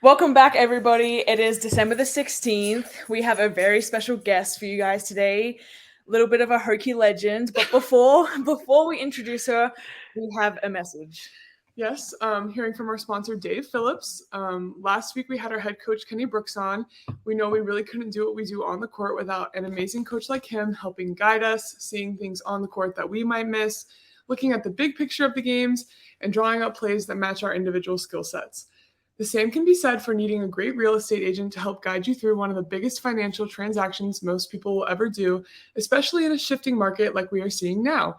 Welcome back, everybody. It is December the 16th. We have a very special guest for you guys today. A little bit of a hokey legend, but before we introduce her, we have a message. Yes, hearing from our sponsor, Dave Phillips. Last week we had our head coach, Kenny Brooks, on. We know we really couldn't do what we do on the court without an amazing coach like him helping guide us, seeing things on the court that we might miss, looking at the big picture of the games, and drawing up plays that match our individual skill sets. The same can be said for needing a great real estate agent to help guide you through one of the biggest financial transactions most people will ever do, especially in a shifting market like we are seeing now.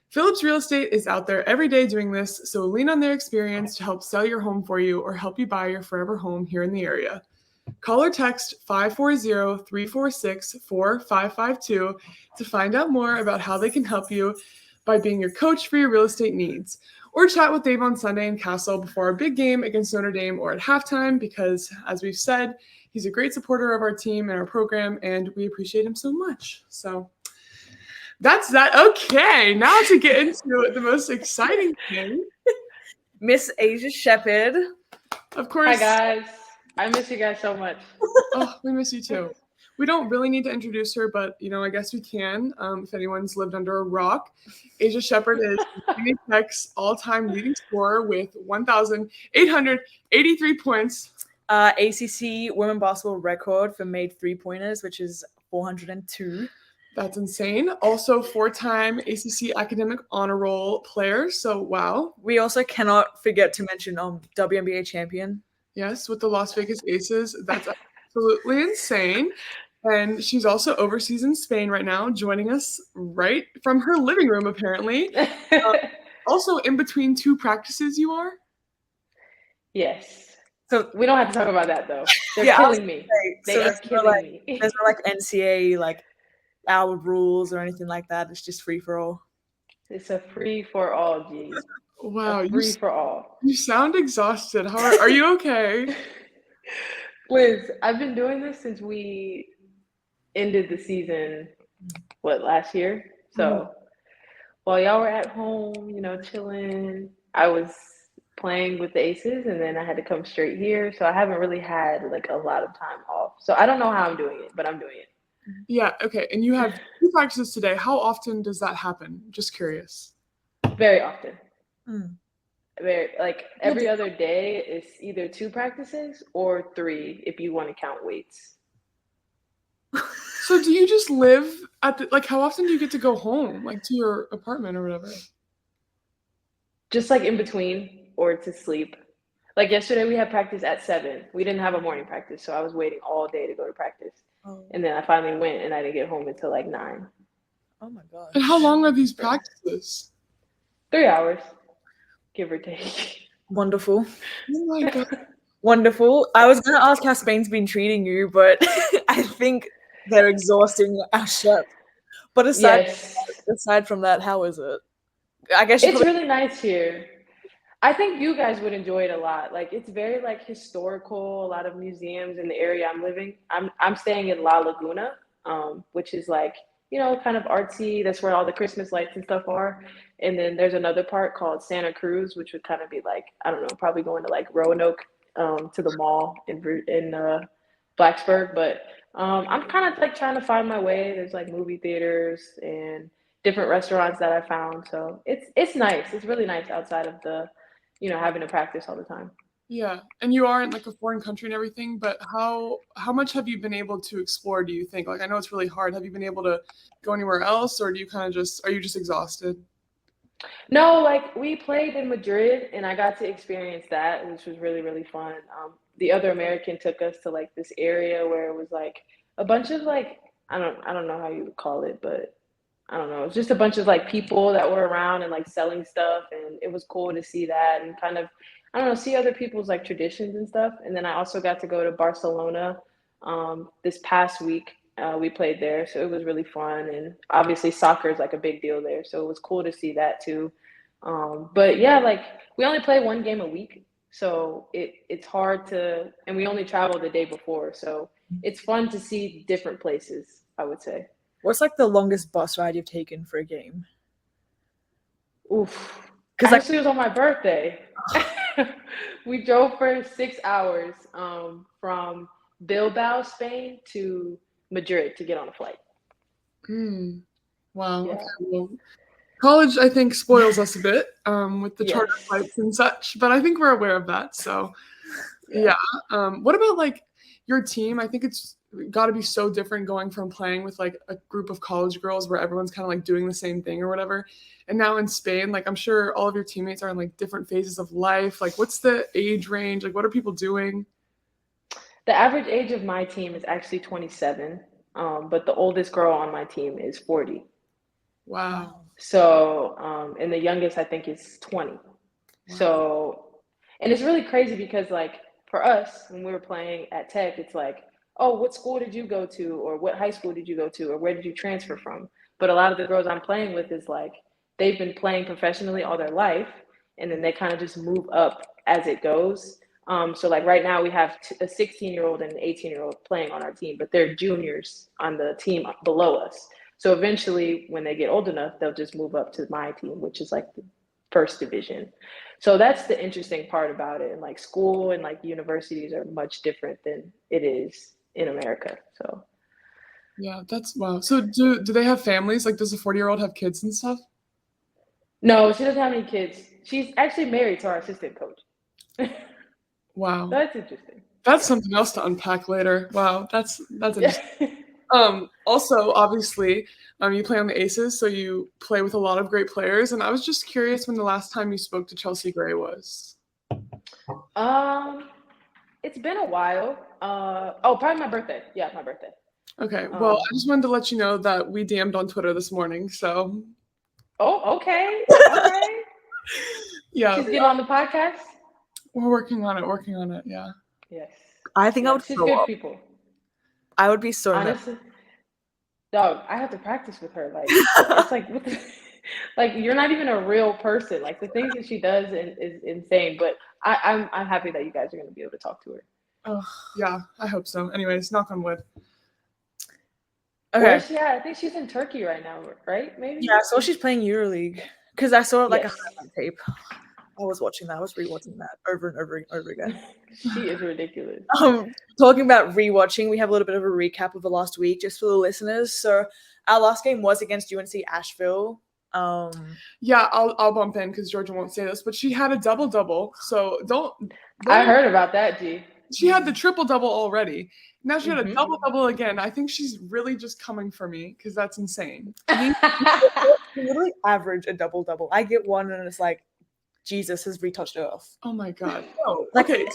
Phillips Real Estate is out there every day doing this, so lean on their experience to help sell your home for you or help you buy your forever home here in the area. Call or text 540-346-4552 to find out more about how they can help you by being your coach for your real estate needs. Or chat with Dave on Sunday in Cassell before our big game against Notre Dame or at halftime because, as we've said, he's a great supporter of our team and our program, and we appreciate him so much. So that's that. Okay, now to get into the most exciting thing. Miss Aisha Sheppard. Of course. Hi, guys. I miss you guys so much. Oh, we miss you too. We don't really need to introduce her, but, I guess we can if anyone's lived under a rock. Aisha Sheppard is Virginia Tech's all-time leading scorer with 1,883 points. ACC women basketball record for made three-pointers, which is 402. That's insane. Also, four-time ACC Academic Honor Roll player. So, wow. We also cannot forget to mention WNBA champion. Yes, with the Las Vegas Aces. That's absolutely insane. And she's also overseas in Spain right now, joining us right from her living room, apparently. Also, in between two practices, you are? Yes. So we don't have to talk about that, though. They're killing me. They are killing me. There's no NCAA our rules or anything like that. It's just free for all. It's a free for all, G. Wow, free for all. You sound exhausted. Are you okay? Liz, I've been doing this since we ended the season, last year? So while y'all were at home, chilling, I was playing with the Aces, and then I had to come straight here. So I haven't really had a lot of time off. So I don't know how I'm doing it, but I'm doing it. Yeah, okay. And you have two practices today. How often does that happen? Just curious. Very often. Very every other day is either two practices or three if you want to count weights. So do you just live at the how often do you get to go home? To your apartment or whatever? Just in between or to sleep. Yesterday we had practice at 7. We didn't have a morning practice, so I was waiting all day to go to practice. And then I finally went, and I didn't get home until 9. Oh my god! And how long are these practices? 3 hours, give or take. Wonderful. Oh my god! Wonderful. I was gonna ask how Spain's been treating you, but I think they're exhausting our ship. But aside from that, how is it? I guess it's really nice here. I think you guys would enjoy it a lot. It's very historical, a lot of museums in the area I'm living. I'm staying in La Laguna, which is kind of artsy. That's where all the Christmas lights and stuff are. And then there's another part called Santa Cruz, which would kind of be I don't know, probably going to Roanoke to the mall in Blacksburg. But I'm kind of trying to find my way. There's movie theaters and different restaurants that I found. So it's nice. It's really nice outside of the having to practice all the time. Yeah, and you are in a foreign country and everything, but how much have you been able to explore, do you think? I know it's really hard. Have you been able to go anywhere else, or do you are you just exhausted? No, we played in Madrid, and I got to experience that, which was really, really fun. The other American took us to this area where it was a bunch of I don't know how you would call it, but I don't know. It was just a bunch of people that were around and selling stuff, and it was cool to see that and kind of, I don't know, see other people's traditions and stuff. And then I also got to go to Barcelona this past week. We played there, so it was really fun. And obviously soccer is a big deal there, so it was cool to see that too. But yeah, we only play one game a week, so it's hard to, and we only travel the day before, so it's fun to see different places, I would say. What's the longest bus ride you've taken for a game? Oof. Because actually it was on my birthday. We drove for 6 hours from Bilbao, Spain to Madrid to get on a flight. Wow. Yeah. Okay. Well, college, I think, spoils us a bit with the charter Yes. flights and such, but I think we're aware of that. So, yeah. What about like your team? I think it's got to be so different going from playing with like a group of college girls where everyone's kind of like doing the same thing or whatever. And now in Spain, like I'm sure all of your teammates are in like different phases of life. Like, what's the age range? Like, what are people doing? The average age of my team is actually 27, but the oldest girl on my team is 40. Wow. So, and the youngest I think is 20. Wow. So, and it's really crazy because like for us, when we were playing at Tech, it's like, oh, what school did you go to? Or what high school did you go to? Or where did you transfer from? But a lot of the girls I'm playing with is like, they've been playing professionally all their life. And then they kind of just move up as it goes. So like right now we have a 16-year-old and an 18-year-old playing on our team, but they're juniors on the team below us. So eventually when they get old enough, they'll just move up to my team, which is like the first division. So that's the interesting part about it. And like school and like universities are much different than it is in America. So Yeah, that's wow. So do they have families? Like, does a 40-year-old have kids and stuff? no, she doesn't have any kids. She's actually married to our assistant coach. Wow. That's interesting. That's something else to unpack later. Wow, that's interesting. Yeah. Also, obviously, you play on the Aces, so you play with a lot of great players. And I was just curious when the last time you spoke to Chelsea Gray was. It's been a while. Probably my birthday. Yeah, my birthday. Okay, well, I just wanted to let you know that we DM'd on Twitter this morning, so. Oh, okay. Okay. Yeah. She's getting on the podcast? We're working on it, yeah. Yes. I think I would She's throw good up. people. I would be so nervous. Honestly, dog, I have to practice with her. Like, it's like, like you're not even a real person. Like the things that she does is insane. But I'm happy that you guys are going to be able to talk to her. Oh, yeah, I hope so. Anyways, knock on wood. Okay. Where is she at? I think she's in Turkey right now, right? Maybe. Yeah, I saw she's playing EuroLeague because I saw like Yes. a highlight tape. I was watching that. I was rewatching that over and over again. She is ridiculous. Talking about rewatching, we have a little bit of a recap of the last week just for the listeners. So our last game was against UNC Asheville. Yeah, I'll bump in because Georgia won't say this, but she had a double-double. So don't I heard about that, G. She had the triple-double already. Now she had a double-double again. I think she's really just coming for me because that's insane. You literally average a double-double. I get one and it's like, Jesus has retouched Earth. Oh my God. Oh, Like, okay.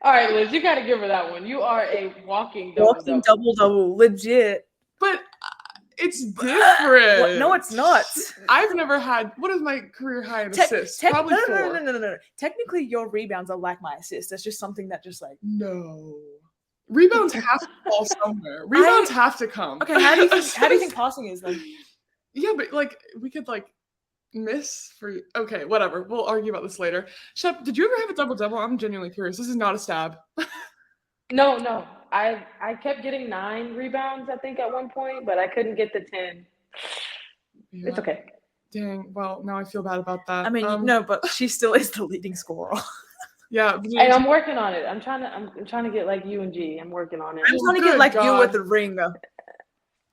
All right, Liz, you got to give her that one. You are a walking double-double, legit. But it's different. No, it's not. I've never had. What is my career high in assists? Probably 4. No. Technically, your rebounds are like my assists. That's just something that just like no. Rebounds have to fall somewhere. Rebounds have to come. Okay, how do you think passing is then? Yeah, but like we could like miss for okay, whatever. We'll argue about this later. Shep, did you ever have a double-double? I'm genuinely curious. This is not a stab. No. I kept getting 9 rebounds, I think, at one point, but I couldn't get the 10. Yeah. It's okay. Dang. Well, now I feel bad about that. I mean, no, but she still is the leading scorer. Yeah. And I'm working on it. I'm trying to get like you and G. I'm working on it. I'm trying to get like you with the ring.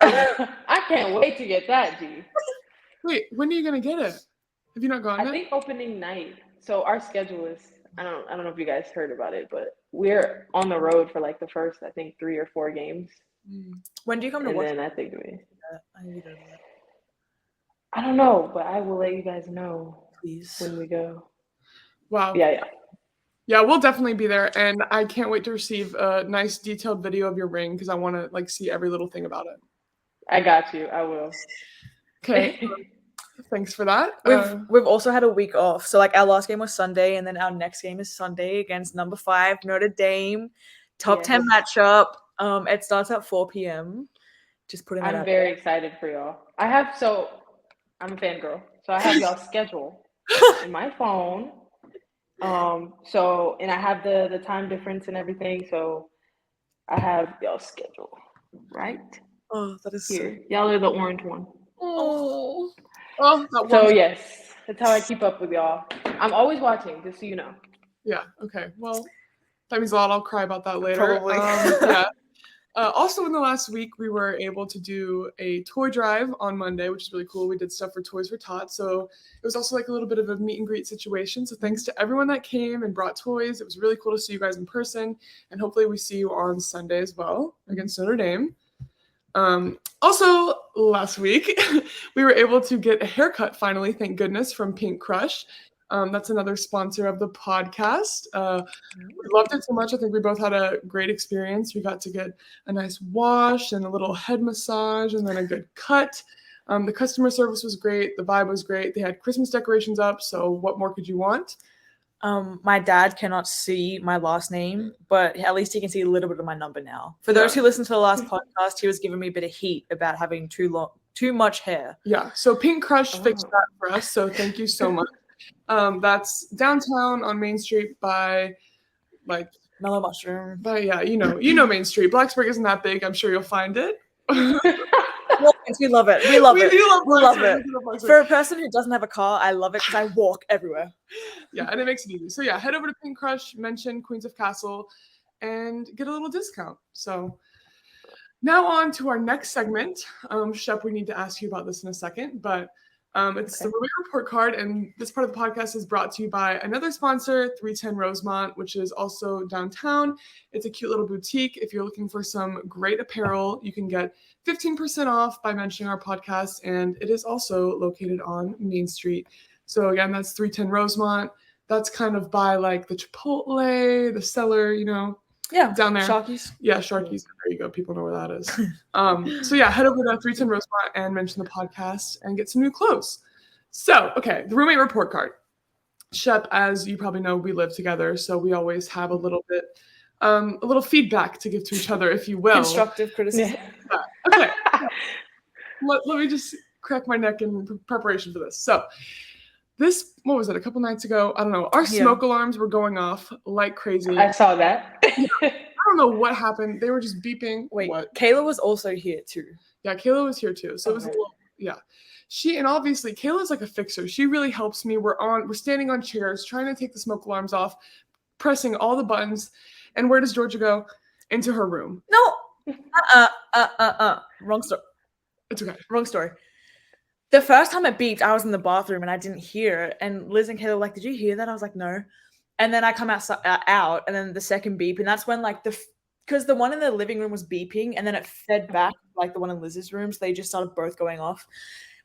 I can't wait to get that, G. Wait, when are you gonna get it? Have you not gone yet? I think opening night. So our schedule is I don't know if you guys heard about it, but we're on the road for like the first, I think, 3 or 4 games. When do you come to watch? And then I think I don't know, but I will let you guys know please when we go. Wow. Yeah, we'll definitely be there, and I can't wait to receive a nice detailed video of your ring because I want to like see every little thing about it. I got you. I will. Okay. Thanks for that. We've also had a week off. So like our last game was Sunday, and then our next game is Sunday against number 5 Notre Dame, top 10 matchup. It starts at 4 p.m. Just putting that out. I'm very excited for y'all. I'm a fangirl, so I have y'all schedule in my phone. And I have the time difference and everything, so I have y'all schedule right. Oh, that is here. Y'all are the orange one. Oh, so yes. That's how I keep up with y'all. I'm always watching, just so you know. Yeah. Okay. Well, that means a lot. I'll cry about that later. Probably. Yeah. Also, in the last week, we were able to do a toy drive on Monday, which is really cool. We did stuff for Toys for Tots. So it was also like a little bit of a meet and greet situation. So thanks to everyone that came and brought toys. It was really cool to see you guys in person. And hopefully we see you on Sunday as well against Notre Dame. Also, last week, we were able to get a haircut finally, thank goodness, from Pink Crush. That's another sponsor of the podcast. We loved it so much. I think we both had a great experience. We got to get a nice wash and a little head massage and then a good cut. The customer service was great. The vibe was great. They had Christmas decorations up. So what more could you want? My dad cannot see my last name, but at least he can see a little bit of my number now. For those who listened to the last podcast, he was giving me a bit of heat about having too much hair. Yeah. So Pink Crush fixed that for us. So thank you so much. That's downtown on Main Street by like Mellow Mushroom. But yeah, you know Main Street. Blacksburg isn't that big. I'm sure you'll find it. We love it. We love it. We love it. For a person who doesn't have a car, I love it because I walk everywhere. Yeah, and it makes it easy. So yeah, head over to Pink Crush, mention Queens of Cassell, and get a little discount. So now on to our next segment. Shep, we need to ask you about this in a second, but it's the roommate report card, and this part of the podcast is brought to you by another sponsor, 310 Rosemont, which is also downtown. It's a cute little boutique. If you're looking for some great apparel, you can get 15% off by mentioning our podcast, and it is also located on Main Street. So again, that's 310 Rosemont. That's kind of by like the Chipotle, the Cellar, Yeah, down there. Sharky's. Yeah, Sharky's. There you go. People know where that is. So yeah, head over to 310 Rosemont and mention the podcast and get some new clothes. So, okay, the roommate report card. Shep, as you probably know, we live together, so we always have a little bit, a little feedback to give to each other, if you will. Constructive criticism. Yeah. Okay. Let me just crack my neck in preparation for this. So, what was it, a couple nights ago? I don't know. Our smoke alarms were going off like crazy. I saw that. I don't know what happened. They were just beeping. Wait, what? Kayla was also here too. Yeah, Kayla was here too. So it was a little, yeah. And obviously Kayla's like a fixer. She really helps me. We're standing on chairs, trying to take the smoke alarms off, pressing all the buttons. And where does Georgia go? Into her room. No. Wrong story. It's okay. Wrong story. The first time it beeped, I was in the bathroom and I didn't hear it. And Liz and Kayla were like, "Did you hear that?" I was like, "No." And then I come out, and then the second beep, and that's when like because the one in the living room was beeping, and then it fed back like the one in Liz's room, so they just started both going off.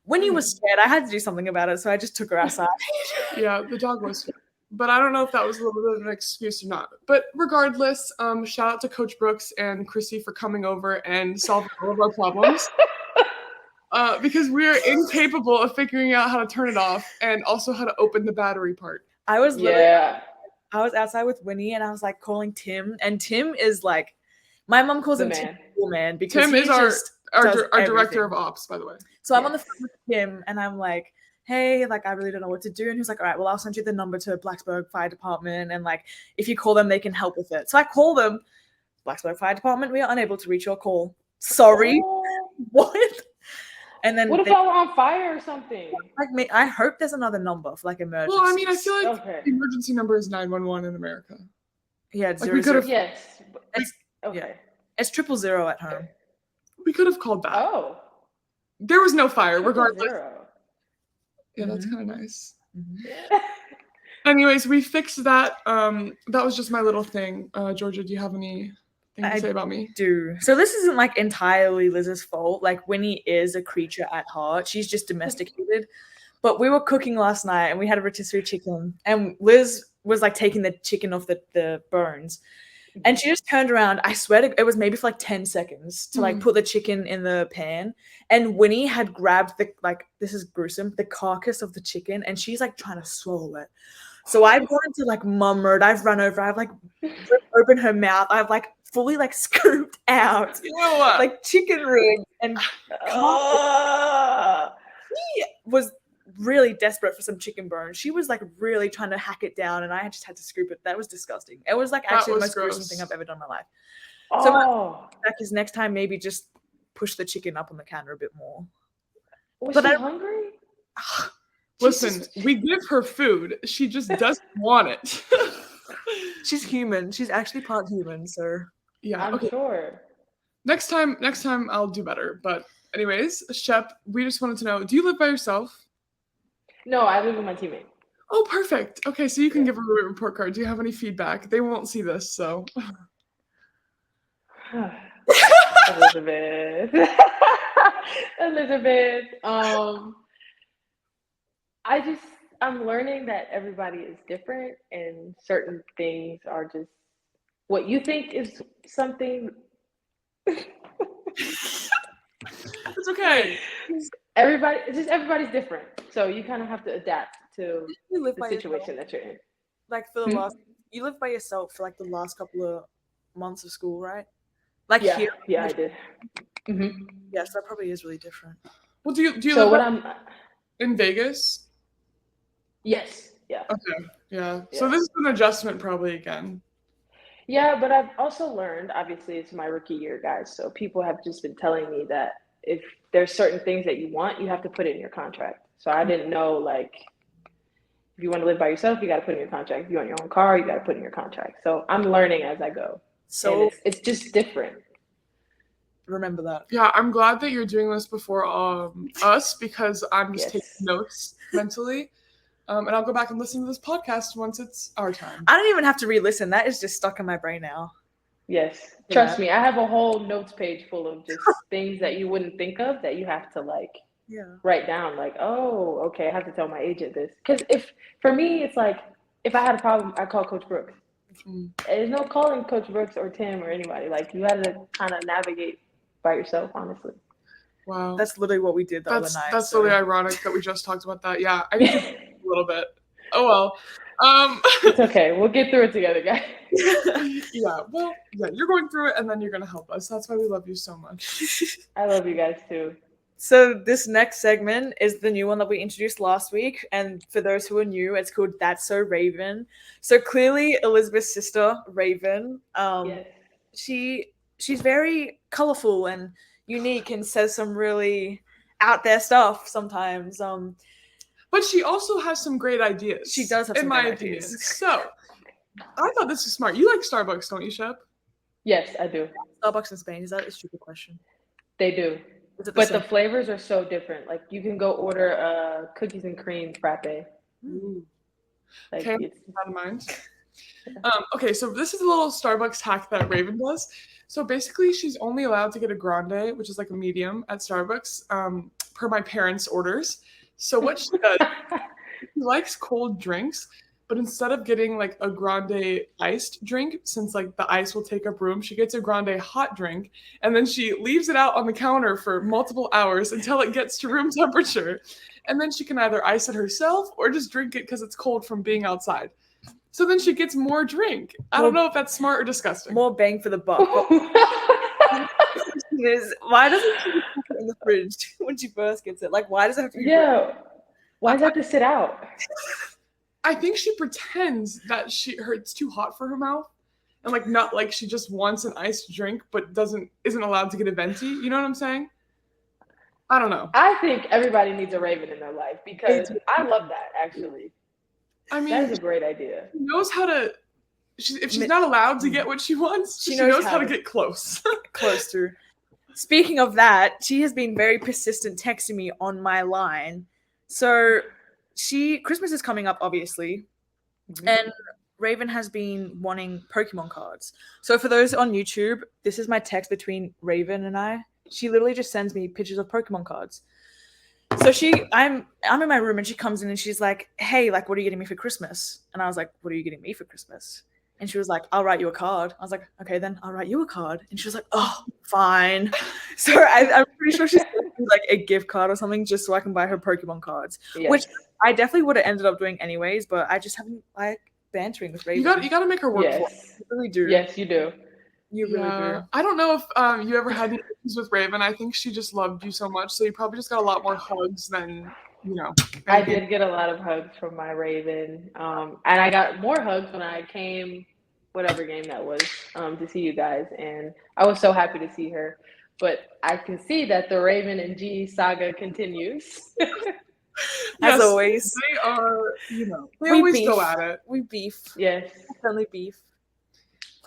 Winnie was scared. I had to do something about it, so I just took her outside. Yeah, the dog was scared. But I don't know if that was a little bit of an excuse or not. But regardless, shout out to Coach Brooks and Chrissy for coming over and solving all of our problems. Because we're incapable of figuring out how to turn it off and also how to open the battery part. I was outside with Winnie and I was like calling Tim, and Tim is like, my mom calls him Tim man because Tim is our director of ops, by the way. So I'm on the phone with Tim and I'm like, "Hey, like I really don't know what to do." And he's like, "All right, well I'll send you the number to Blacksburg Fire Department, and like if you call them, they can help with it." So I call them, "Blacksburg Fire Department, we are unable to reach your call. Sorry." What? And then what if I were on fire or something? Like I hope there's another number for like emergency. Well, I mean, I feel like the emergency number is 911 in America. Yeah, it's like 0. Yes. It's 000 at home. We could have called back. Oh. There was no fire, regardless. 0. Yeah, that's kind of nice. Mm-hmm. Anyways, we fixed that. That was just my little thing. Georgia, do you have anything to say about me? Do. So this isn't like entirely Liz's fault. Like Winnie is a creature at heart. She's just domesticated. But we were cooking last night and we had a rotisserie chicken, and Liz was like taking the chicken off the bones. And she just turned around. I swear it was maybe for like 10 seconds to like put the chicken in the pan. And Winnie had grabbed this is gruesome, the carcass of the chicken, and she's like trying to swallow it. So I've gone into like mum mode. I've run over. I've like opened her mouth. I've like fully like scooped out like chicken ribs and She was really desperate for some chicken bones. She was like really trying to hack it down, and I just had to scoop it. That was disgusting. It was like actually the most gruesome thing I've ever done in my life. So my feedback is next time maybe just push the chicken up on the counter a bit more. Was she hungry? Listen, we give her food. She just doesn't want it. She's human. She's actually part human, so Yeah. I'm Okay. sure. Next time I'll do better. But anyways, Shep, we just wanted to know, do you live by yourself? No, I live with my teammate. Oh, perfect. Okay, so you can give her a report card. Do you have any feedback? They won't see this, so. Elizabeth. Elizabeth. I'm learning that everybody is different and certain things are just what you think is something. It's okay. Everybody's different. So you kind of have to adapt to you live the by situation yourself, that you're in. like for the last. You lived by yourself for like the last couple of months of school, right? Like Yeah, here. yeah, I did. Mm-hmm. Yes, that probably is really different. Well, do you So live in Vegas? Yes, yeah. Okay, yeah. So Yeah. this is an adjustment probably again. Yeah, but I've also learned, obviously it's my rookie year, guys. So people have just been telling me that if there's certain things that you want, you have to put it in your contract. So I didn't know, like, if you want to live by yourself, you got to put it in your contract. If you want your own car, you got to put it in your contract. So I'm learning as I go. So And it's just different. remember that. Yeah, I'm glad that you're doing this before us because I'm just taking Yes. notes mentally. And I'll go back and listen to this podcast once it's our time. I don't even have to re-listen. That is just stuck in my brain now. Yes. Trust me, I have a whole notes page full of just things that you wouldn't think of that you have to like Yeah. write down. Like, oh, okay, I have to tell my agent this. Because for me, it's like if I had a problem, I call Coach Brooks. Mm. There's no calling Coach Brooks or Tim or anybody. Like you had to kind of navigate by yourself, honestly. Wow. That's literally what we did the other night. That's so. really ironic that we just talked about that. Yeah, I need to a little bit. Oh well. It's okay. We'll get through it together, guys. Yeah. Well, yeah, you're going through it, and then you're gonna help us. That's why we love you so much. I love you guys too. So this next segment is the new one that we introduced last week, and for those who are new, it's called That's So Raven. So clearly, Elizabeth's sister Raven, Yes. she's very colorful and unique, and says some really out there stuff sometimes. But she also has some great ideas. She does have in some my great opinion. ideas. So I thought this was smart. You like Starbucks, don't you, Shep? Yes, I do. Starbucks in Spain, is that a stupid question? They do. Is it But same? the flavors are so different. Like you can go order a cookies and cream frappe. Ooh. Like Okay, keep that in mind. Okay, so this is a little Starbucks hack that Raven does. So basically, she's only allowed to get a grande, which is like a medium at Starbucks, per my parents' orders. So what she does, she likes cold drinks, but instead of getting like a grande iced drink, since like the ice will take up room, she gets a grande hot drink, and then she leaves it out on the counter for multiple hours until it gets to room temperature. And then she can either ice it herself or just drink it because it's cold from being outside. So then she gets more drink. I don't know if that's smart or disgusting. More bang for the buck. Why doesn't she just put it in the fridge when she first gets it? Like, why does it have to be? Yeah. Why does it have to sit out? I think she pretends that it's too hot for her mouth, and like not like she just wants an iced drink, but isn't allowed to get a venti. You know what I'm saying? I don't know. I think everybody needs a Raven in their life because I love that actually. I mean, that is a great idea. She knows how to. If she's not allowed to get what she wants, she knows how to get close. Close to. Speaking of that, she has been very persistent texting me on my line. So Christmas is coming up, obviously, and Raven has been wanting Pokemon cards. So for those on YouTube, this is my text between Raven and I. She literally just sends me pictures of Pokemon cards. So I'm in my room and she comes in and she's like, "Hey, like, what are you getting me for Christmas?" And I was like, "What are you getting me for Christmas?" And she was like, "I'll write you a card." I was like, "Okay, then I'll write you a card." And she was like, "Oh, fine." So I'm pretty sure she's giving me like a gift card or something just so I can buy her Pokemon cards, which I definitely would have ended up doing anyways. But I just haven't like bantering with Raven. You got to make her work for it. You really do. Yes, you do. You really do. I don't know if you ever had any issues with Raven. I think she just loved you so much, so you probably just got a lot more hugs than I did get a lot of hugs from my Raven, and I got more hugs when I came, whatever game that was, to see you guys, and I was so happy to see her. But I can see that the Raven and G saga continues. As Yes, always. they are, they We always go beef. at it. We beef. Yes. Definitely beef.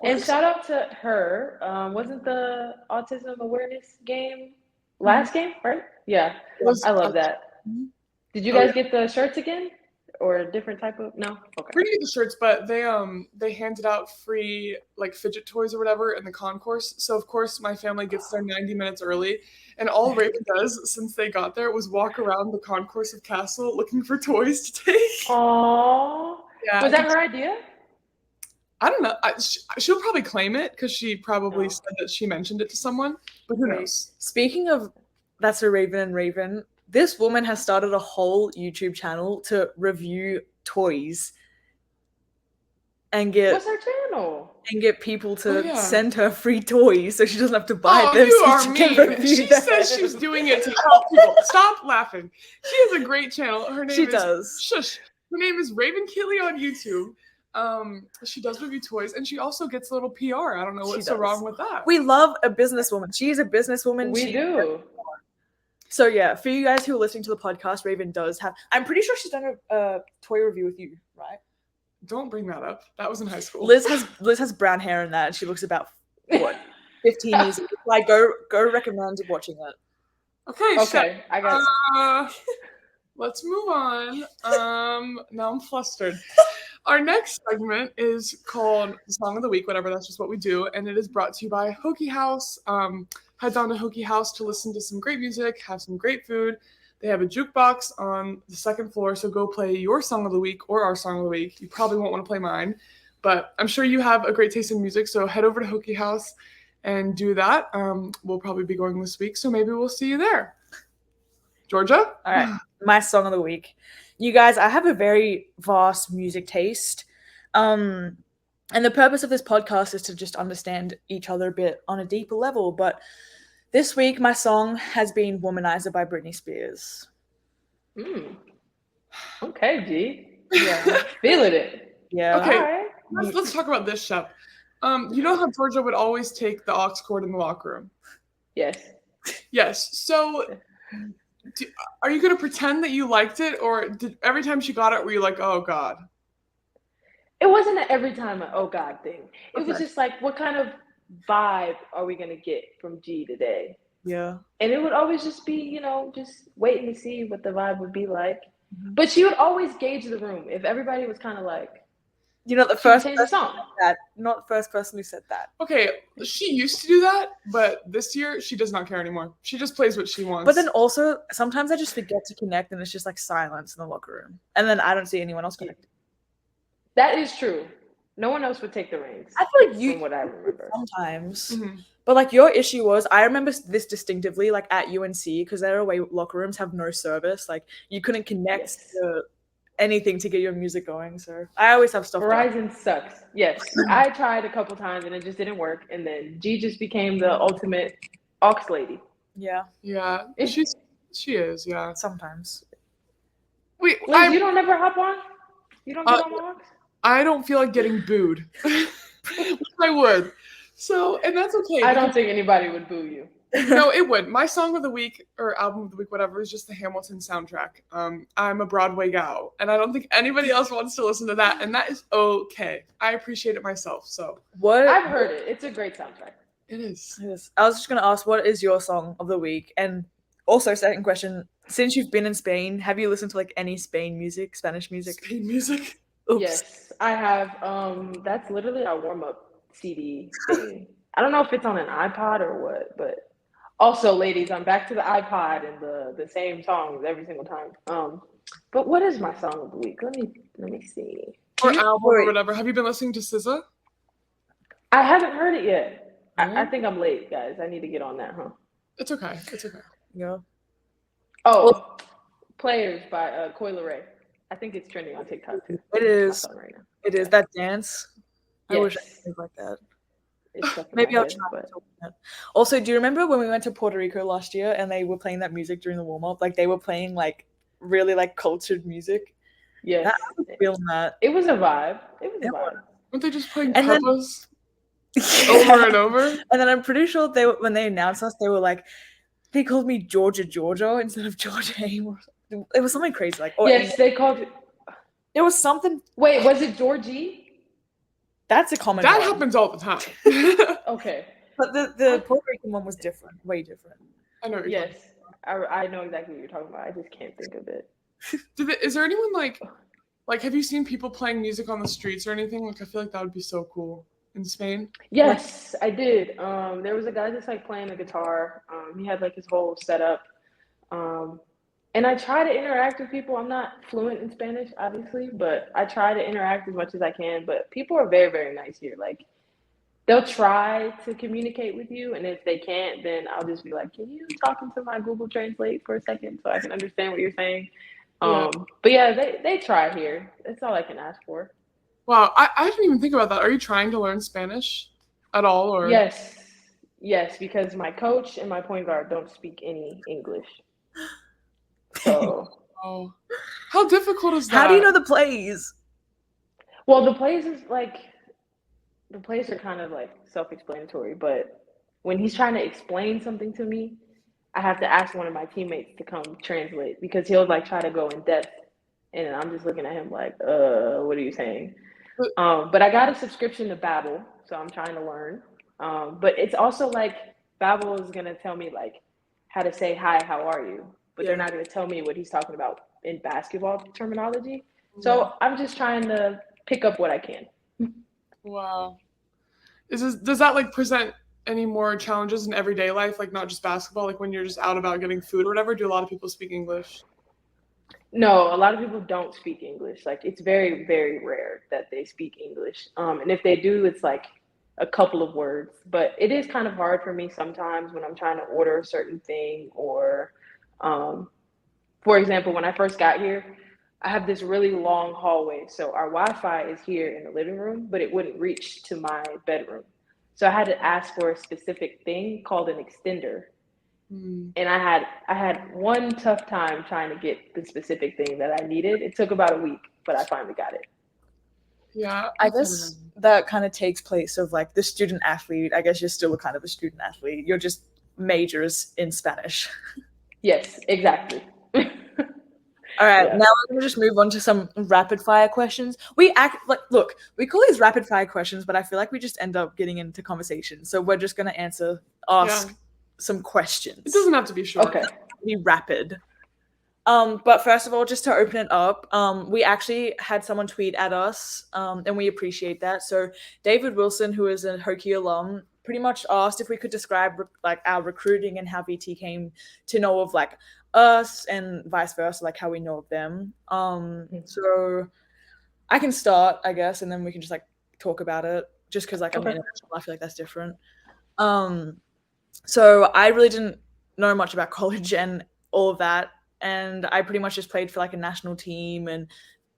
And shout out to her. Wasn't the autism awareness game last game, right? Yeah. Was- I love that. Mhm. Did you Oh, guys get the shirts again? Or a different type of no? Okay. We didn't get the shirts, but they handed out free like fidget toys or whatever in the concourse. So of course my family gets there 90 minutes early, and all Raven does since they got there was walk around the concourse of Cassell looking for toys to take. Aww. Yeah, Was that her idea? I don't know. She'll probably claim it because she probably Oh. said that she mentioned it to someone, but who Okay. knows? Speaking of That's a Raven and Raven, this woman has started a whole YouTube channel to review toys and What's her channel? get people to Oh, yeah. send her free toys so she doesn't have to buy Oh, them. you so are she can mean. review She them. says she's doing it to help people. Stop laughing. She has a great channel. Her name She is does. Shush. Her name is Raven Keeley on YouTube. She does review toys, and she also gets a little PR. I don't know She what's so does. wrong with that. We love a businesswoman. She is a businesswoman. We do. So yeah, for you guys who are listening to the podcast, Raven does have. I'm pretty sure she's done a toy review with you, right? Don't bring that up. That was in high school. Liz has brown hair in that, and she looks about what 15 years old. Like go recommend watching it. Okay. Okay, I got it. Let's move on. Now I'm flustered. Our next segment is called the Song of the Week, whatever, that's just what we do. And it is brought to you by Hokie House. Head down to Hokie House to listen to some great music, have some great food. They have a jukebox on the second floor, so go play your Song of the Week or our Song of the Week. You probably won't want to play mine, but I'm sure you have a great taste in music, so head over to Hokie House and do that. We'll probably be going this week, so maybe we'll see you there. Georgia? All right, my song of the week. You guys, I have a very vast music taste. And the purpose of this podcast is to just understand each other a bit on a deeper level. But this week, my song has been Womanizer by Britney Spears. Okay, G. Yeah. Feeling it. Yeah. Okay. All right. Let's talk about this, Shep. You know how Georgia would always take the aux cord in the locker room? Yes. Yes. So are you going to pretend that you liked it, or did every time she got it, were you like, oh, God? It wasn't an every time oh God thing. It was Okay. just like, what kind of vibe are we gonna get from G today? Yeah. And it would always just be, just waiting to see what the vibe would be like. Mhm. But she would always gauge the room. If everybody was kind of like, You're not the she would first change the person song. not the first person who said that. Okay, she used to do that, but this year she does not care anymore. She just plays what she wants. But then also, sometimes I just forget to connect and it's just like silence in the locker room. And then I don't see anyone else connect. That is true. No one else would take the reins. I feel like you from what I remember. sometimes. Mhm. But like your issue was, I remember this distinctively, like at UNC, because their away locker rooms have no service. Like you couldn't connect Yes. to anything to get your music going. So I always have stuff. Verizon sucks. Yes. I tried a couple times and it just didn't work. And then G just became the ultimate aux lady. Yeah, Yeah, she is, yeah. sometimes. Wait, Liz, you don't never hop on? You don't get on my aux? I don't feel like getting booed. I would. So, and that's okay. I don't think anybody would boo you. No, it would. My song of the week or album of the week, whatever, is just the Hamilton soundtrack. I'm a Broadway gal, and I don't think anybody else wants to listen to that, and that is okay. I appreciate it myself, so What? I've heard it. It's a great soundtrack. it is. Yes. I was just gonna ask, what is your song of the week? And also, second question: since you've been in Spain, have you listened to like any Spanish music? Spain music. Oops. Yes, I have. That's literally our warm-up CD thing. I don't know if it's on an iPod or what, but also, ladies, I'm back to the iPod and the same songs every single time. But what is my song of the week? Let me see. Or album or whatever. Have you been listening to SZA? I haven't heard it yet. I Really? think I'm late, guys. I need to get on that, huh? It's okay. It's okay. Yeah. Oh, Players by Coi Leray. I think it's trending on TikTok too. It is. It's on right now. It is that dance. I wish I Yes. could think like that. It's stuck in Maybe my I'll head, try but- to that. Also, do you remember when we went to Puerto Rico last year and they were playing that music during the warm up? Like they were playing like really like cultured music. Yes, I was feeling that. it was a vibe. It was a It vibe. Weren't they just playing And then- Pepas over and over? And then I'm pretty sure when they announced us, they were like, they called me Georgia instead of Georgia Amos. It was something crazy, like, or Yes, they called it. it was something. Wait, was it Georgie? That's a common That one. happens all the time. Okay. But the Puerto Rican one was different, way different. I know what you're Yes, I know exactly what you're talking about. I just can't think of it. Is there anyone like have you seen people playing music on the streets or anything? Like I feel like that would be so cool in Spain. Yes, I did. There was a guy just like playing the guitar. He had like his whole setup. And I try to interact with people. I'm not fluent in Spanish, obviously, but I try to interact as much as I can. But people are very, very nice here. Like they'll try to communicate with you, and if they can't, then I'll just be like, "Can you talk into my Google Translate for a second so I can understand what you're saying?" Yeah. But yeah, they try here. That's all I can ask for. Wow, I didn't even think about that. Are you trying to learn Spanish at all, or? Yes, because my coach and my point guard don't speak any English. So, Oh, how difficult is that? How do you know the plays? well, the plays are kind of like self-explanatory, but when he's trying to explain something to me, I have to ask one of my teammates to come translate because he'll like try to go in depth, and I'm just looking at him like, what are you saying? But I got a subscription to Babbel, so I'm trying to learn. But it's also like Babbel is gonna tell me like how to say hi, how are you? But they're not gonna tell me what he's talking about in basketball terminology. So I'm just trying to pick up what I can. Wow. Does that like present any more challenges in everyday life, like not just basketball, like when you're just out about getting food or whatever? Do a lot of people speak English? No, a lot of people don't speak English. Like it's very, very rare that they speak English. And if they do, it's like a couple of words. But it is kind of hard for me sometimes when I'm trying to order a certain thing or for example, when I first got here, I have this really long hallway. So our Wi-Fi is here in the living room, but it wouldn't reach to my bedroom. So I had to ask for a specific thing called an extender. And I had one tough time trying to get the specific thing that I needed. It took about a week, but I finally got it. Yeah. I guess that kind of takes place of like the student athlete. I guess you're still kind of a student athlete. You're just majors in Spanish. Yes, exactly. All right, now we're gonna just move on to some rapid fire questions. We call these rapid fire questions, but I feel like we just end up getting into conversation. So we're just gonna ask some questions. It doesn't have to be short. Okay. Be rapid. But first of all, just to open it up, we actually had someone tweet at us, and we appreciate that. So David Wilson, who is a Hokie alum, pretty much asked if we could describe like our recruiting and how VT came to know of like us and vice versa, like how we know of them. So I can start, I guess, and then we can just like talk about it just because like I'm international, I feel like that's different. So I really didn't know much about college and all of that, and I pretty much just played for like a national team, and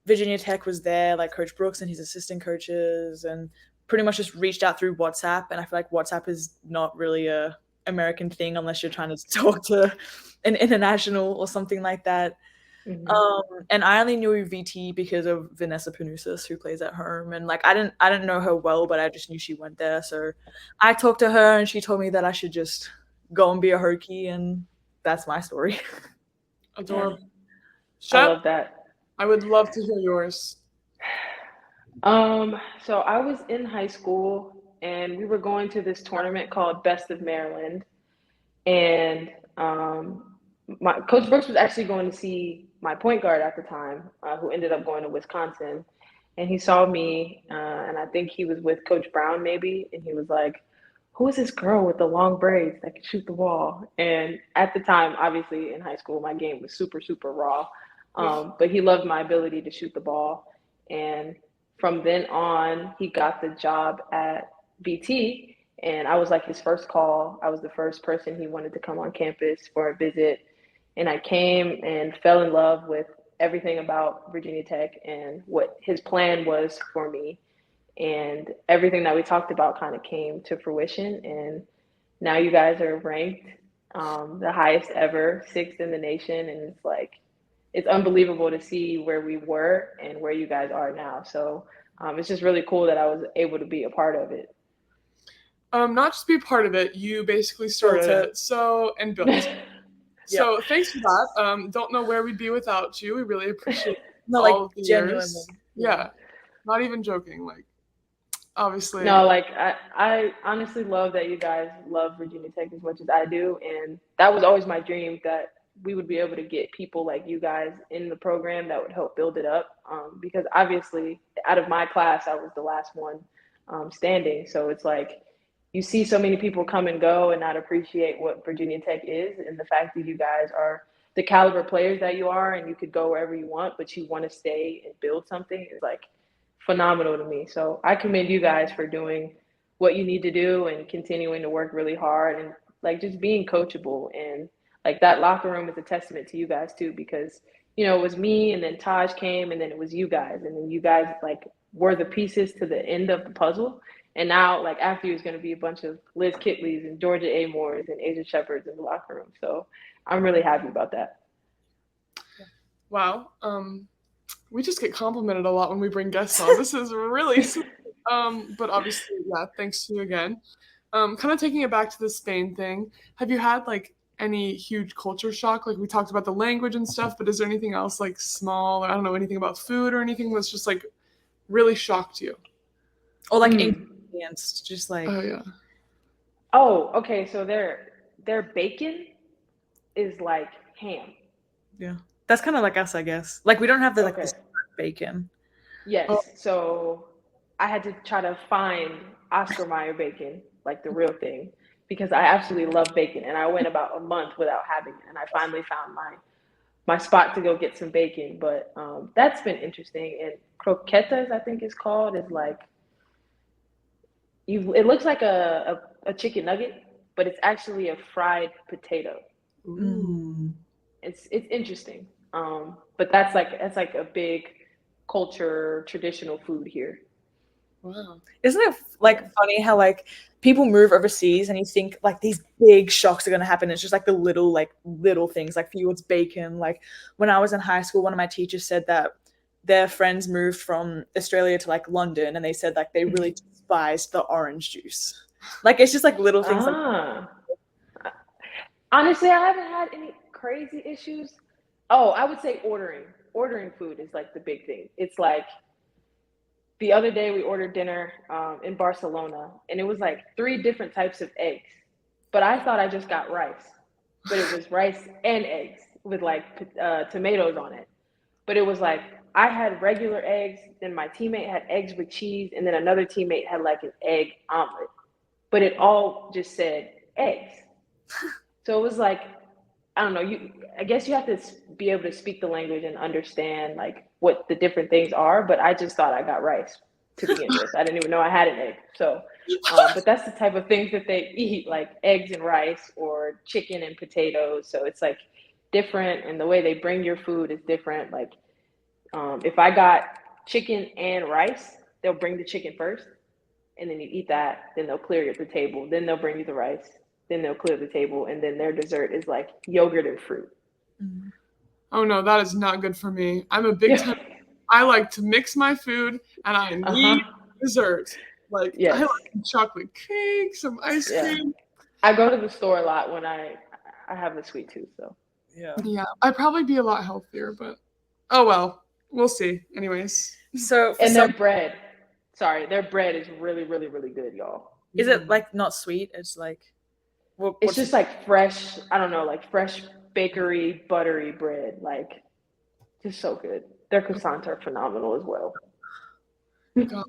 Virginia Tech was there, like Coach Brooks and his assistant coaches, and pretty much just reached out through WhatsApp. And I feel like WhatsApp is not really a American thing unless you're trying to talk to an international or something like that. And I only knew VT because of Vanessa Panousis, who plays at home, and like I didn't know her well, but I just knew she went there. So I talked to her, and she told me that I should just go and be a Hokie, and that's my story. Adorable. I love that. I would love to hear yours. So I was in high school and we were going to this tournament called Best of Maryland. And my Coach Brooks was actually going to see my point guard at the time, who ended up going to Wisconsin. And he saw me, and I think he was with Coach Brown maybe, and he was like, "Who is this girl with the long braids that can shoot the ball?" And at the time, obviously in high school, my game was super, super raw. But he loved my ability to shoot the ball. And from then on, he got the job at BT, and I was like his first call. I was the first person he wanted to come on campus for a visit. And I came and fell in love with everything about Virginia Tech and what his plan was for me. And everything that we talked about kind of came to fruition. And now you guys are ranked the highest ever, 6th in the nation. And it's like, it's unbelievable to see where we were and where you guys are now. So it's just really cool that I was able to be a part of it. Not just be part of it, you basically started it. So, and built it. So thanks for that. Don't know where we'd be without you. We really appreciate No, all like of the genuinely. years. Yeah, not even joking. Like, obviously. No, like I honestly love that you guys love Virginia Tech as much as I do. And that was always my dream, that we would be able to get people like you guys in the program that would help build it up. Because obviously, out of my class, I was the last one standing. So it's like you see so many people come and go and not appreciate what Virginia Tech is. And the fact that you guys are the caliber players that you are, and you could go wherever you want, but you want to stay and build something, is like phenomenal to me. So I commend you guys for doing what you need to do and continuing to work really hard, and like just being coachable. And like that locker room is a testament to you guys too, because it was me, and then Taj came, and then it was you guys, and then you guys like were the pieces to the end of the puzzle. And now, like, after you is going to be a bunch of Liz Kitleys and Georgia Amores and Aisha Sheppards in the locker room. So I'm really happy about that. Wow. We just get complimented a lot when we bring guests on. This is really sweet. But obviously, yeah, thanks to you again. Kind of taking it back to the Spain thing. Have you had like any huge culture shock? Like we talked about the language and stuff, but is there anything else like small, or I don't know, anything about food or anything that's just like really shocked you? Or like ingredients, just like. Oh yeah. Oh, okay. So their bacon is like ham. Yeah, that's kind of like us, I guess. Like we don't have the the bacon. Yes. Oh. So I had to try to find Oscar Mayer bacon, like the real thing, because I absolutely love bacon, and I went about a month without having it, and I finally found my spot to go get some bacon. But that's been interesting. And croquetas, I think it's called, is like it looks like a chicken nugget, but it's actually a fried potato. Mm. It's interesting. But that's like a big culture, traditional food here. Wow. Isn't it like funny how like people move overseas and you think like these big shocks are going to happen? It's just like the little things. Like for you, it's bacon. Like when I was in high school, one of my teachers said that their friends moved from Australia to like London, and they said like they really despised the orange juice. Like it's just like little things. Like honestly, I haven't had any crazy issues. Oh, I would say ordering food is like the big thing. It's like the other day we ordered dinner in Barcelona, and it was like 3 different types of eggs, but I thought I just got rice, but it was rice and eggs with like tomatoes on it. But it was like I had regular eggs, then my teammate had eggs with cheese, and then another teammate had like an egg omelet, but it all just said eggs. So it was like, I don't know, I guess you have to be able to speak the language and understand like what the different things are, but I just thought I got rice to begin with. I didn't even know I had an egg. So, but that's the type of things that they eat, like eggs and rice or chicken and potatoes. So it's like different, and the way they bring your food is different. Like if I got chicken and rice, they'll bring the chicken first, and then you eat that, then they'll clear the table, then they'll bring you the rice, then they'll clear the table, and then their dessert is like yogurt and fruit. Oh no, that is not good for me. I'm a big time. I like to mix my food, and I need dessert. Like I like chocolate cake, some ice cream. I go to the store a lot when I have a sweet tooth, so. Yeah, I'd probably be a lot healthier, but oh well, we'll see. Anyways, so their bread. Sorry, their bread is really, really, really good, y'all. Is it like not sweet? It's like it's just like fresh. I don't know, like fresh bakery buttery bread, like just so good. Their croissants are phenomenal as well. God,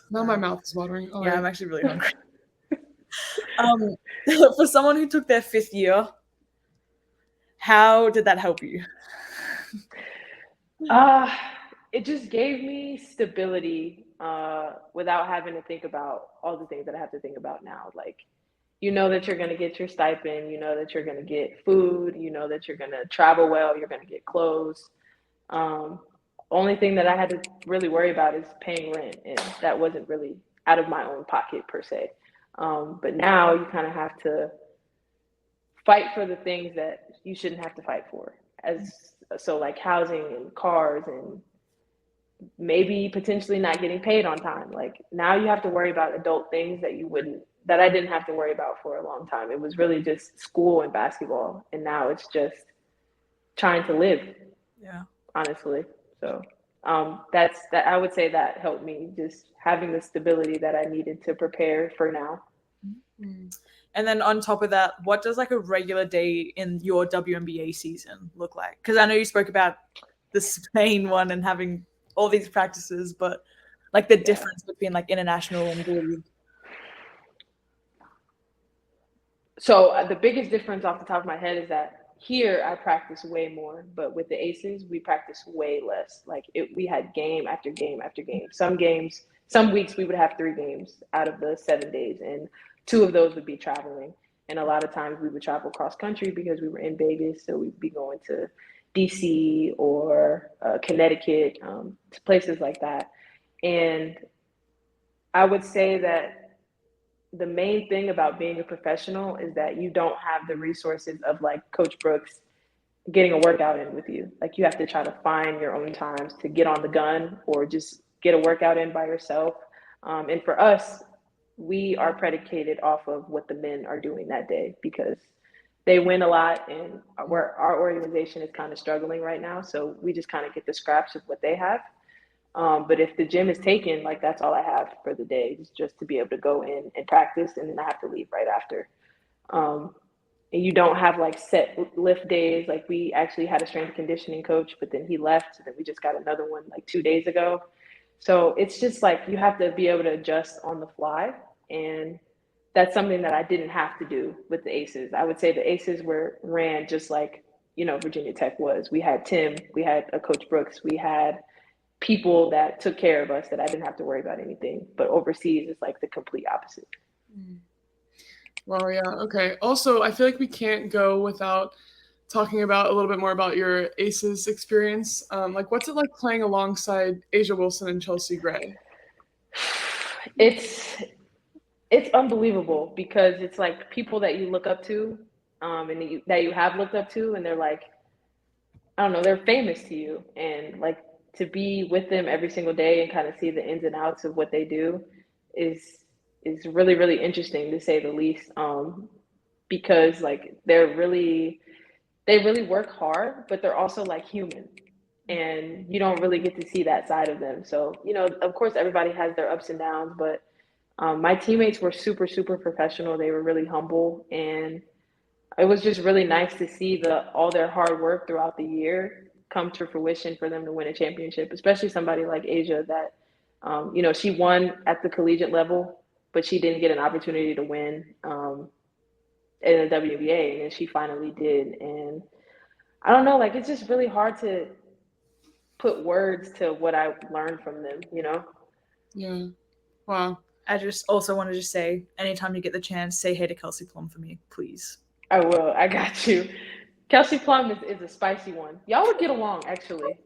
now my mouth is watering. Yeah, right. I'm actually really hungry. For someone who took their 5th year, how did that help you? It just gave me stability without having to think about all the things that I have to think about now. Like, you know that you're going to get your stipend, you know that you're going to get food, you know that you're going to travel well, you're going to get clothes. Only thing that I had to really worry about is paying rent, and that wasn't really out of my own pocket per se. But now you kind of have to fight for the things that you shouldn't have to fight for, so like housing and cars and maybe potentially not getting paid on time. Like now you have to worry about adult things that you wouldn't that I didn't have to worry about for a long time. It was really just school and basketball, and now it's just trying to live. Yeah. Honestly, so that's that. I would say that helped me, just having the stability that I needed to prepare for now. And then on top of that, what does like a regular day in your WNBA season look like? Because I know you spoke about the Spain one and having all these practices, but like the difference between like international and the league. So the biggest difference off the top of my head is that here I practice way more, but with the Aces we practice way less. Like we had game after game after game. Some weeks we would have 3 games out of the 7 days, and 2 of those would be traveling. And a lot of times we would travel cross country because we were in Vegas, so we'd be going to DC or Connecticut, to places like that. And I would say that the main thing about being a professional is that you don't have the resources of like Coach Brooks getting a workout in with you. Like you have to try to find your own times to get on the gun or just get a workout in by yourself. And for us, we are predicated off of what the men are doing that day because they win a lot, and our organization is kind of struggling right now. So we just kind of get the scraps of what they have. But if the gym is taken, like that's all I have for the day, is just to be able to go in and practice, and then I have to leave right after. And you don't have like set lift days. Like we actually had a strength and conditioning coach, but then he left, and then we just got another one like 2 days ago. So it's just like you have to be able to adjust on the fly, and that's something that I didn't have to do with the Aces. I would say the Aces were ran just like Virginia Tech was. We had Tim, we had a Coach Brooks, we had people that took care of us that I didn't have to worry about anything. But overseas is like the complete opposite. Wow, yeah. Okay. Also, I feel like we can't go without talking about a little bit more about your Aces experience. Like, what's it like playing alongside Asia Wilson and Chelsea Gray? It's unbelievable because it's like people that you look up to, and that you have looked up to, and they're like, I don't know, they're famous to you, and like to be with them every single day and kind of see the ins and outs of what they do is really, really interesting to say the least. Because like they really work hard, but they're also like human, and you don't really get to see that side of them. So of course everybody has their ups and downs, but my teammates were super, super professional. They were really humble, and it was just really nice to see all their hard work throughout the year come to fruition for them to win a championship, especially somebody like Asia that, she won at the collegiate level, but she didn't get an opportunity to win in the WNBA, and then she finally did. And I don't know, like it's just really hard to put words to what I learned from them, Yeah. Wow. I just also want to just say, anytime you get the chance, say hey to Kelsey Plum for me, please. I will. I got you. Kelsey Plum is a spicy one. Y'all would get along, actually.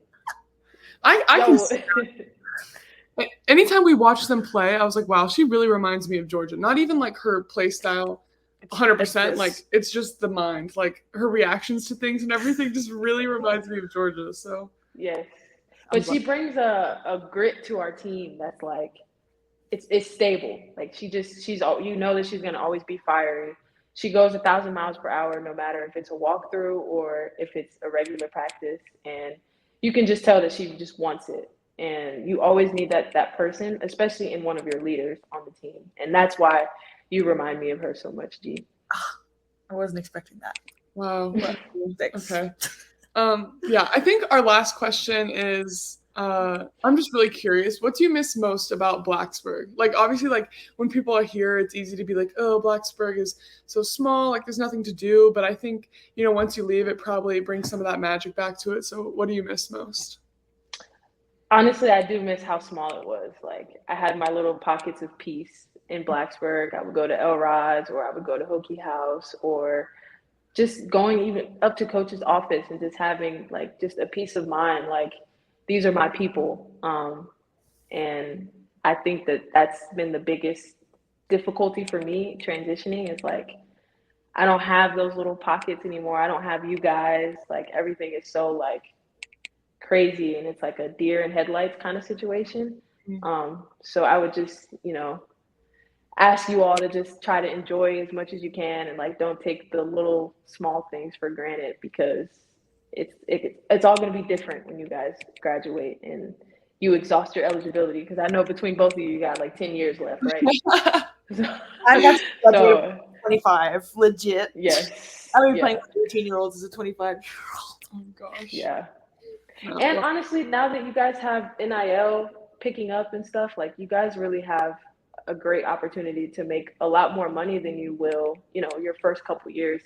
I can see that. Anytime we watch them play, I was like, wow, she really reminds me of Georgia. Not even like her play style 100%. Like it's just the mind, like her reactions to things and everything just really reminds me of Georgia. So yes, but she brings a grit to our team that's like it's stable. Like she's that she's going to always be fiery. She goes 1,000 miles per hour, no matter if it's a walkthrough or if it's a regular practice. And you can just tell that she just wants it. And you always need that person, especially in one of your leaders on the team. And that's why you remind me of her so much, G. I wasn't expecting that. Wow. Thanks. Okay. Yeah, I think our last question is, I'm just really curious, what do you miss most about Blacksburg? Like, obviously, like, when people are here, it's easy to be like, oh, Blacksburg is so small, like, there's nothing to do. But I think, once you leave, it probably brings some of that magic back to it. So what do you miss most? Honestly, I do miss how small it was. Like, I had my little pockets of peace in Blacksburg. I would go to El Rod's, or I would go to Hokie House, or just going even up to coach's office and just having like just a peace of mind. Like, these are my people. And I think that's been the biggest difficulty for me transitioning, is like, I don't have those little pockets anymore. I don't have you guys. Like, everything is so like crazy, and it's like a deer in headlights kind of situation. So I would just, ask you all to just try to enjoy as much as you can, and like don't take the little small things for granted, because it's all going to be different when you guys graduate and you exhaust your eligibility, because I know between both of you got like 10 years left, right? I'm about to graduate So 25, legit. yes, I've been yeah, playing 13-year-olds as a 25-year-old. Oh gosh. yeah. No, And well, honestly, now that you guys have NIL picking up and stuff, like you guys really have a great opportunity to make a lot more money than you will, your first couple years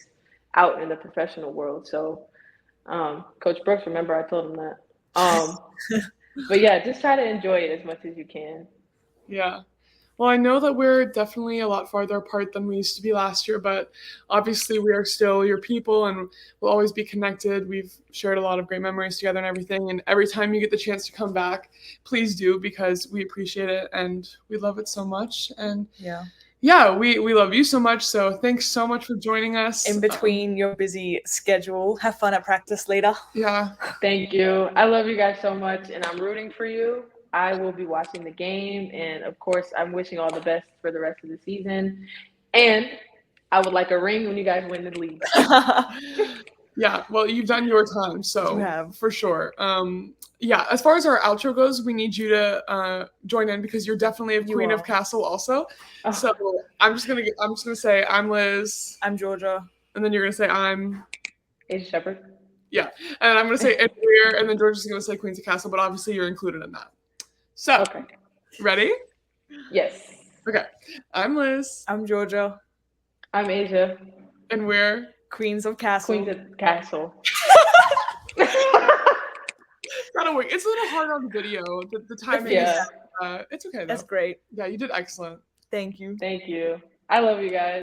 out in the professional world. So, Coach Brooks, remember I told him that. But yeah, just try to enjoy it as much as you can. yeah. Well, I know that we're definitely a lot farther apart than we used to be last year, but obviously we are still your people and we'll always be connected. We've shared a lot of great memories together and everything. And every time you get the chance to come back, please do, because we appreciate it and we love it so much. And yeah, we love you so much. So thanks so much for joining us. In between your busy schedule, have fun at practice later. Yeah. Thank you. I love you guys so much, and I'm rooting for you. I will be watching the game, and of course, I'm wishing all the best for the rest of the season. And I would like a ring when you guys win the league. Yeah, well, you've done your time, so You have. for sure. Yeah, as far as our outro goes, we need you to join in, because you're definitely a queen of Cassell also. Oh. So I'm just gonna say I'm Liz, I'm Georgia, and then you're gonna say I'm Aisha Sheppard. Yeah, and I'm gonna say and we're, and then Georgia's gonna say Queens of Cassell, but obviously you're included in that. So Okay. ready? Yes. Okay, I'm Liz, I'm Georgia, I'm Aisha. and we're Queens of Cassell. Queens of Cassell. gotta work. It's a little hard on video. The timing Yeah. is it's okay though. That's great. Yeah, you did excellent. Thank you. Thank you. I love you guys.